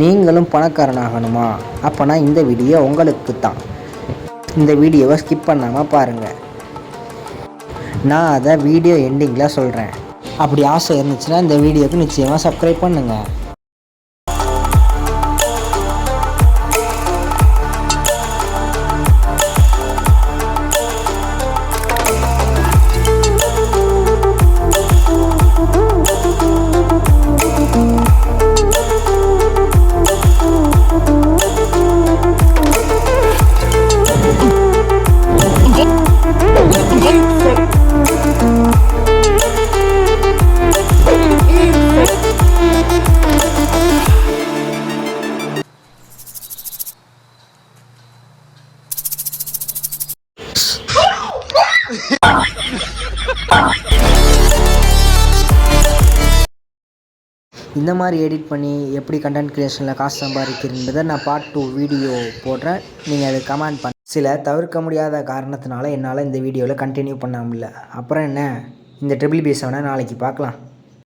நீங்களும் பணக்காரனாகணுமா? அப்போனா இந்த வீடியோ உங்களுக்கு தான். இந்த வீடியோவை ஸ்கிப் பண்ணாமல் பாருங்கள். நான் அதை வீடியோ எண்டிங்கில் சொல்கிறேன். அப்படி ஆசை இருந்துச்சுன்னா இந்த வீடியோவுக்கு நிச்சயமாக சப்ஸ்கிரைப் பண்ணுங்கள். இந்த மாதிரி எடிட் பண்ணி எப்படி கண்டென்ட் க்ரியேஷனில் காசு சம்பாதிக்கிறதுன்றதை நான் பார்ட் 2 வீடியோ போடுறேன். நீங்கள் அதை கமெண்ட் பண்ண. சில தவிர்க்க முடியாத காரணத்தினால என்னால் இந்த வீடியோவில் கண்டினியூ பண்ண முடியல. அப்புறம் என்ன, இந்த BBB7 நாளைக்கு பார்க்கலாம்.